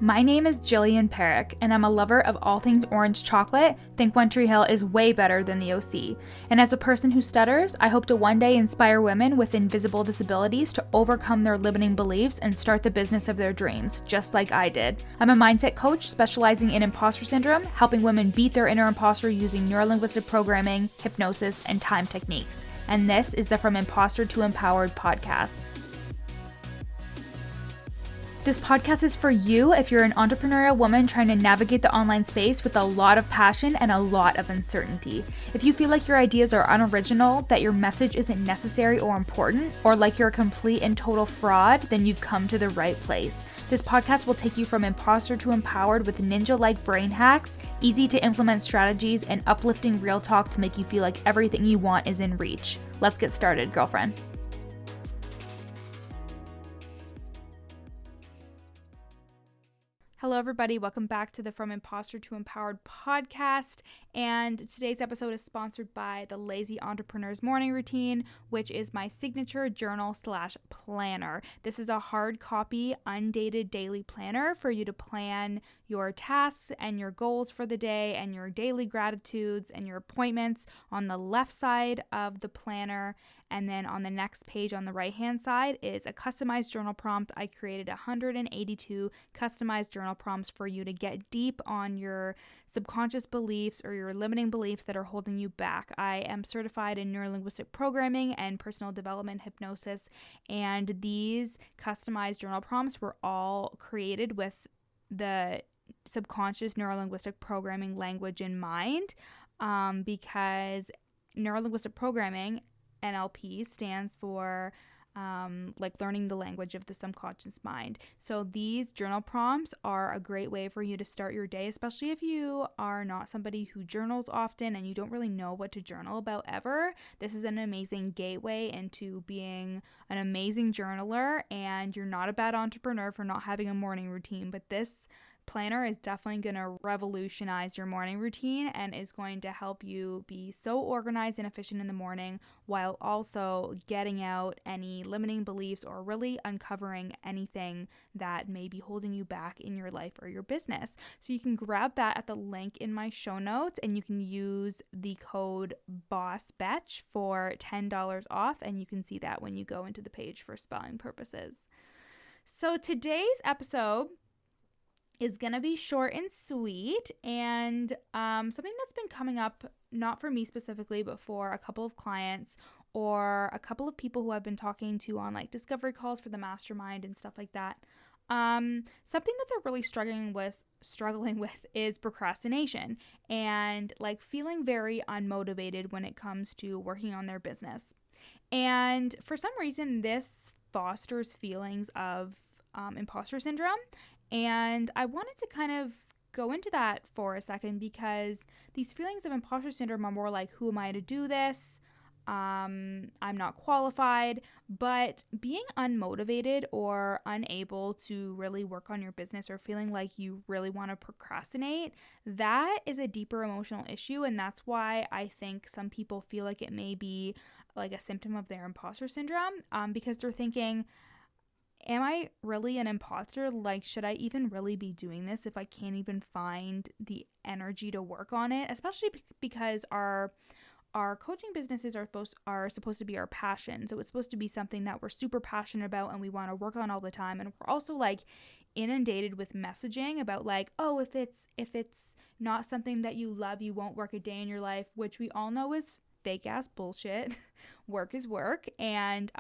My name is Jillian Perrick, and I'm a lover of all things orange chocolate. Think One Tree Hill is way better than the OC. And as a person who stutters, I hope to one day inspire women with invisible disabilities to overcome their limiting beliefs and start the business of their dreams, just like I did. I'm a mindset coach specializing in imposter syndrome, helping women beat their inner imposter using neurolinguistic programming, hypnosis, and time techniques. And this is the From Imposter to Empowered podcast. This podcast is for you if you're an entrepreneurial woman trying to navigate the online space with a lot of passion and a lot of uncertainty. If you feel like your ideas are unoriginal, that your message isn't necessary or important, or like you're a complete and total fraud, then you've come to the right place. This podcast will take you from imposter to empowered with ninja-like brain hacks, easy to implement strategies, and uplifting real talk to make you feel like everything you want is in reach. Let's get started, girlfriend. Hello, everybody. Welcome back to the From Imposter to Empowered podcast. And today's episode is sponsored by the Lazy Entrepreneur's Morning Routine, which is my signature journal/planner. This is a hard copy, undated daily planner for you to plan your tasks and your goals for the day and your daily gratitudes and your appointments on the left side of the planner. And then on the next page on the right-hand side is a customized journal prompt. I created 182 customized journal prompts for you to get deep on your subconscious beliefs or your limiting beliefs that are holding you back. I am certified in neurolinguistic programming and personal development hypnosis, and these customized journal prompts were all created with the subconscious neurolinguistic programming language in mind, because neurolinguistic programming, NLP, stands for learning the language of the subconscious mind. So these journal prompts are a great way for you to start your day, especially if you are not somebody who journals often and you don't really know what to journal about ever. This is an amazing gateway into being an amazing journaler, and you're not a bad entrepreneur for not having a morning routine, but this planner is definitely going to revolutionize your morning routine and is going to help you be so organized and efficient in the morning while also getting out any limiting beliefs or really uncovering anything that may be holding you back in your life or your business. So you can grab that at the link in my show notes, and you can use the code BOSSBETCH for $10 off, and you can see that when you go into the page for spelling purposes. So today's episode is going to be short and sweet, and something that's been coming up, not for me specifically, but for a couple of clients or a couple of people who I've been talking to on like discovery calls for the mastermind and stuff like that. Something that they're really struggling with is procrastination and like feeling very unmotivated when it comes to working on their business. And for some reason, this fosters feelings of imposter syndrome. And I wanted to kind of go into that for a second, because these feelings of imposter syndrome are more like, who am I to do this? I'm not qualified. But being unmotivated or unable to really work on your business or feeling like you really want to procrastinate, that is a deeper emotional issue. And that's why I think some people feel like it may be like a symptom of their imposter syndrome, because they're thinking, am I really an imposter? Like, should I even really be doing this if I can't even find the energy to work on it? Especially because our coaching businesses are supposed to be our passion. So it's supposed to be something that we're super passionate about and we want to work on all the time. And we're also like inundated with messaging about like, oh, if it's not something that you love, you won't work a day in your life, which we all know is fake ass bullshit. Work is work. And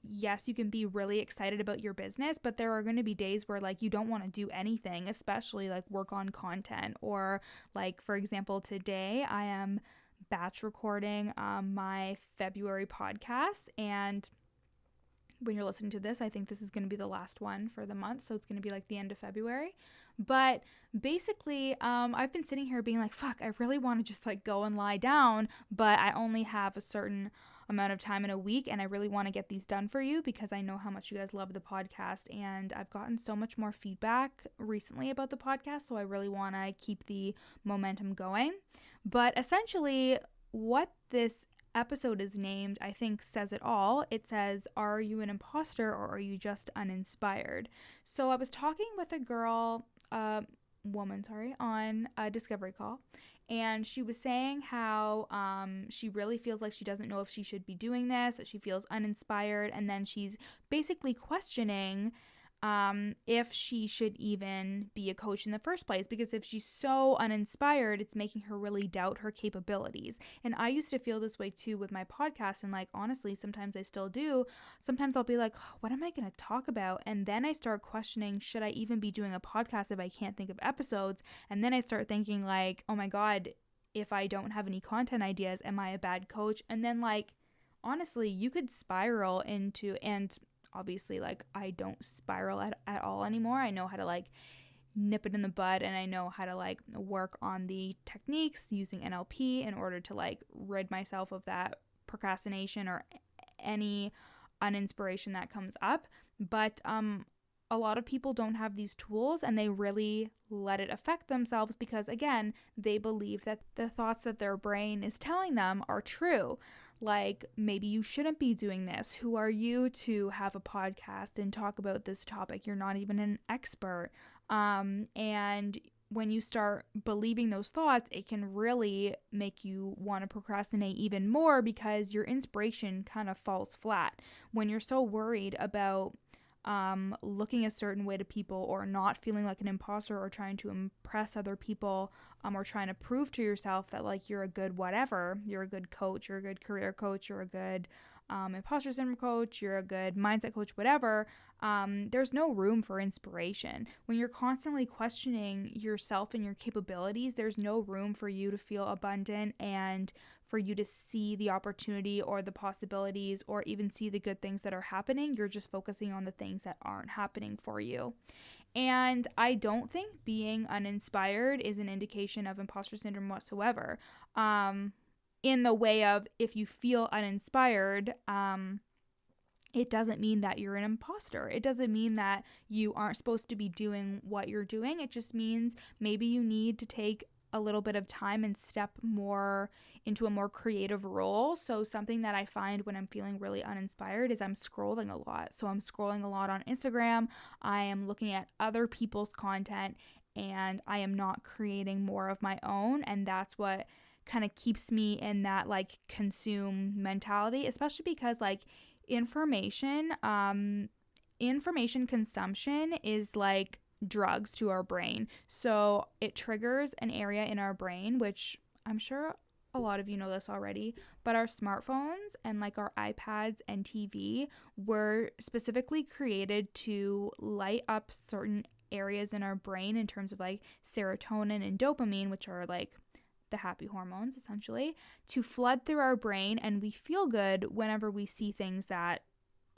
yes, you can be really excited about your business, but there are going to be days where like you don't want to do anything, especially like work on content. Or like, for example, today I am batch recording my February podcast, and when you're listening to this, I think this is going to be the last one for the month, so it's going to be like the end of February. But basically, I've been sitting here being like, fuck, I really want to just like go and lie down, but I only have a certain amount of time in a week, and I really want to get these done for you because I know how much you guys love the podcast, and I've gotten so much more feedback recently about the podcast, so I really want to keep the momentum going. But essentially, what this episode is named, I think, says it all. It says, are you an imposter or are you just uninspired? So I was talking with a woman, on a discovery call, and she was saying how she really feels like she doesn't know if she should be doing this, that she feels uninspired, and then she's basically questioning if she should even be a coach in the first place, because if she's so uninspired, it's making her really doubt her capabilities. And I used to feel this way too with my podcast, and like honestly, sometimes I still do. Sometimes I'll be like, oh, what am I going to talk about? And then I start questioning, should I even be doing a podcast if I can't think of episodes? And then I start thinking like, oh my God, if I don't have any content ideas, am I a bad coach? And then like, honestly, you could spiral into, and obviously like I don't spiral at all anymore. I know how to like nip it in the bud, and I know how to like work on the techniques using NLP in order to like rid myself of that procrastination or any uninspiration that comes up. But a lot of people don't have these tools, and they really let it affect themselves because, again, they believe that the thoughts that their brain is telling them are true. Like, maybe you shouldn't be doing this. Who are you to have a podcast and talk about this topic? You're not even an expert. And when you start believing those thoughts, it can really make you want to procrastinate even more because your inspiration kind of falls flat. When you're so worried about looking a certain way to people, or not feeling like an imposter, or trying to impress other people, or trying to prove to yourself that like you're a good whatever, you're a good coach, you're a good career coach, you're a good imposter syndrome coach, you're a good mindset coach, whatever, there's no room for inspiration. When you're constantly questioning yourself and your capabilities, there's no room for you to feel abundant and for you to see the opportunity or the possibilities or even see the good things that are happening. You're just focusing on the things that aren't happening for you. And I don't think being uninspired is an indication of imposter syndrome whatsoever. In the way of, if you feel uninspired, it doesn't mean that you're an imposter. It doesn't mean that you aren't supposed to be doing what you're doing. It just means maybe you need to take a little bit of time and step more into a more creative role. So something that I find when I'm feeling really uninspired is I'm scrolling a lot. So I'm scrolling a lot on Instagram. I am looking at other people's content, and I am not creating more of my own. And that's what kind of keeps me in that like consume mentality, especially because like information consumption is like drugs to our brain. So it triggers an area in our brain, which I'm sure a lot of you know this already, but our smartphones and like our iPads and TV were specifically created to light up certain areas in our brain in terms of like serotonin and dopamine, which are like the happy hormones essentially, to flood through our brain, and we feel good whenever we see things that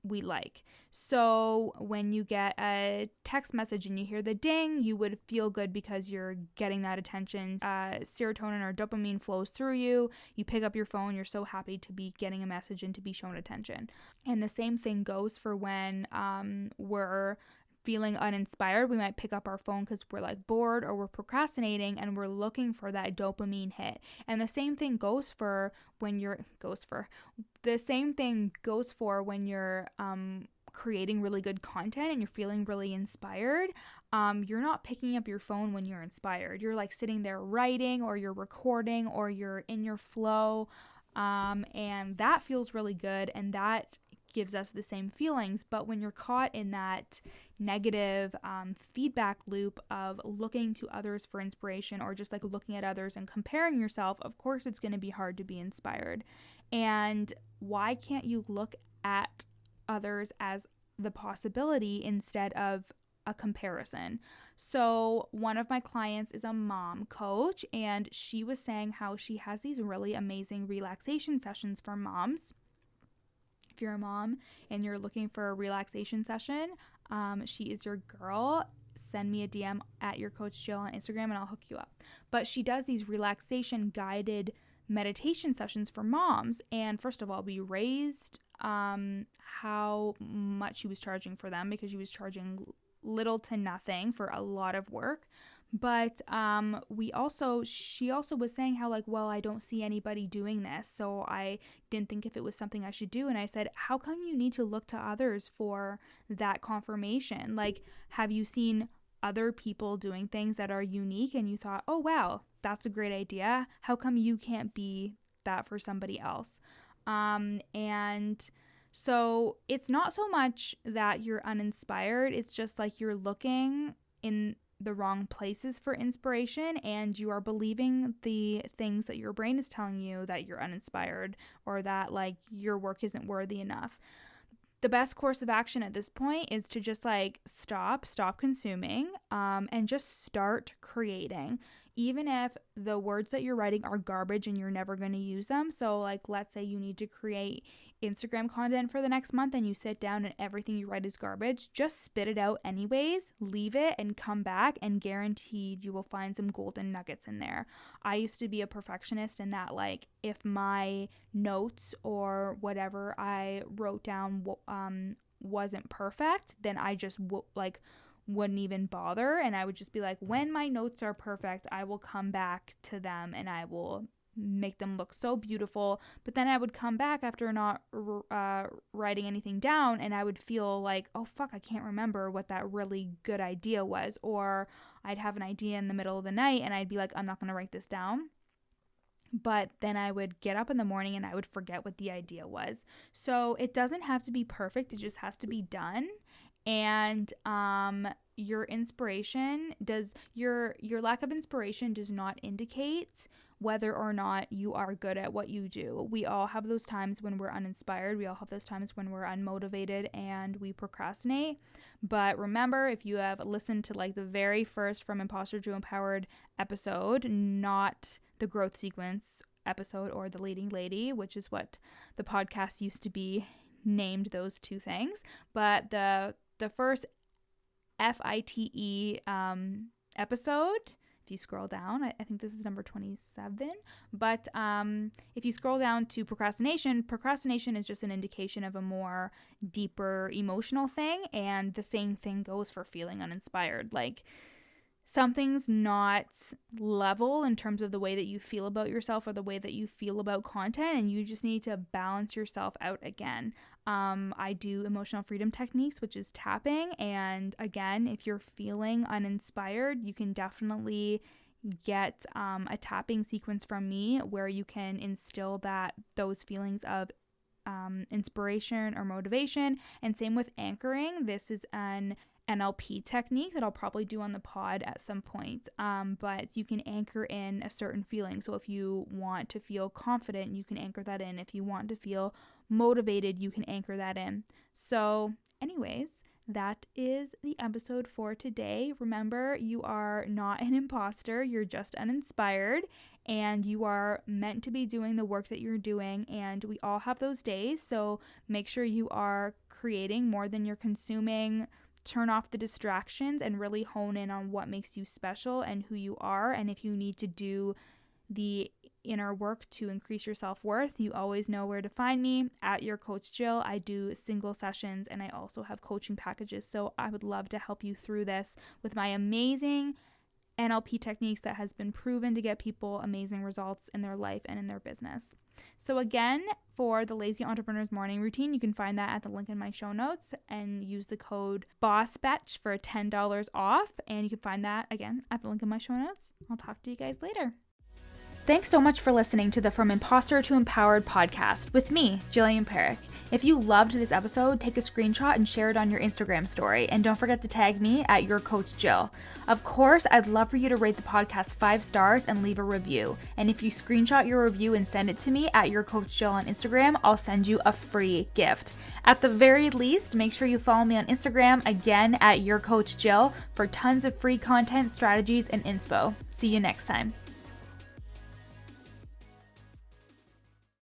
we like. So when you get a text message and you hear the ding, you would feel good because you're getting that attention. Serotonin or dopamine flows through you. You pick up your phone, you're so happy to be getting a message and to be shown attention. And the same thing goes for when we're feeling uninspired. We might pick up our phone because we're like bored or we're procrastinating and we're looking for that dopamine hit. And the same thing goes for when you're creating really good content and you're feeling really inspired. You're not picking up your phone when you're inspired. You're like sitting there writing, or you're recording, or you're in your flow. And that feels really good, and that gives us the same feelings. But when you're caught in that negative feedback loop of looking to others for inspiration, or just like looking at others and comparing yourself, of course it's going to be hard to be inspired. And why can't you look at others as the possibility instead of a comparison? So one of my clients is a mom coach, and she was saying how she has these really amazing relaxation sessions for moms. If you're a mom and you're looking for a relaxation session, she is your girl. Send me a DM at your coach Jill on Instagram and I'll hook you up. But she does these relaxation guided meditation sessions for moms. And first of all, we raised how much she was charging for them, because she was charging little to nothing for a lot of work. But she also was saying how like, well, I don't see anybody doing this, so I didn't think if it was something I should do. And I said, how come you need to look to others for that confirmation? Like, have you seen other people doing things that are unique and you thought, oh wow, that's a great idea? How come you can't be that for somebody else? And so it's not so much that you're uninspired, it's just like you're looking in the wrong places for inspiration and you are believing the things that your brain is telling you that you're uninspired or that like your work isn't worthy enough. The best course of action at this point is to just like stop consuming, and just start creating. Even if the words that you're writing are garbage and you're never going to use them. So like, let's say you need to create Instagram content for the next month and you sit down and everything you write is garbage, just spit it out anyways, leave it and come back, and guaranteed you will find some golden nuggets in there. I used to be a perfectionist in that like if my notes or whatever I wrote down wasn't perfect, then I just wouldn't even bother, and I would just be like, when my notes are perfect, I will come back to them and I will make them look so beautiful. But then I would come back after not writing anything down and I would feel like, oh fuck, I can't remember what that really good idea was. Or I'd have an idea in the middle of the night and I'd be like, I'm not going to write this down. But then I would get up in the morning and I would forget what the idea was. So it doesn't have to be perfect, it just has to be done. And your lack of inspiration does not indicate whether or not you are good at what you do. We all have those times when we're uninspired. We all have those times when we're unmotivated and we procrastinate. But remember, if you have listened to like the very first From Imposter to Empowered episode, not the growth sequence episode or the leading lady, which is what the podcast used to be named, those two things, but the first FITE episode, if you scroll down, I think this is number 27, but if you scroll down to procrastination is just an indication of a more deeper emotional thing, and the same thing goes for feeling uninspired. Like, something's not level in terms of the way that you feel about yourself or the way that you feel about content, and you just need to balance yourself out again. I do emotional freedom techniques, which is tapping, and again, if you're feeling uninspired, you can definitely get a tapping sequence from me where you can instill those feelings of inspiration or motivation. And same with anchoring. This is an NLP technique that I'll probably do on the pod at some point, but you can anchor in a certain feeling. So if you want to feel confident, you can anchor that in. If you want to feel motivated, you can anchor that in. So anyways, that is the episode for today. Remember, you are not an imposter, you're just uninspired, and you are meant to be doing the work that you're doing, and we all have those days. So make sure you are creating more than you're consuming. Turn off the distractions and really hone in on what makes you special and who you are. And if you need to do the inner work to increase your self-worth, you always know where to find me at Your Coach Jill. I do single sessions and I also have coaching packages. So I would love to help you through this with my amazing NLP techniques that has been proven to get people amazing results in their life and in their business. So again, for the Lazy Entrepreneur's Morning Routine, you can find that at the link in my show notes and use the code BOSSBETCH for $10 off. And you can find that again at the link in my show notes. I'll talk to you guys later. Thanks so much for listening to the From Imposter to Empowered podcast with me, Jillian Perrick. If you loved this episode, take a screenshot and share it on your Instagram story. And don't forget to tag me at Your Coach Jill. Of course, I'd love for you to rate the podcast 5 stars and leave a review. And if you screenshot your review and send it to me at Your Coach Jill on Instagram, I'll send you a free gift. At the very least, make sure you follow me on Instagram, again at Your Coach Jill, for tons of free content, strategies, and inspo. See you next time.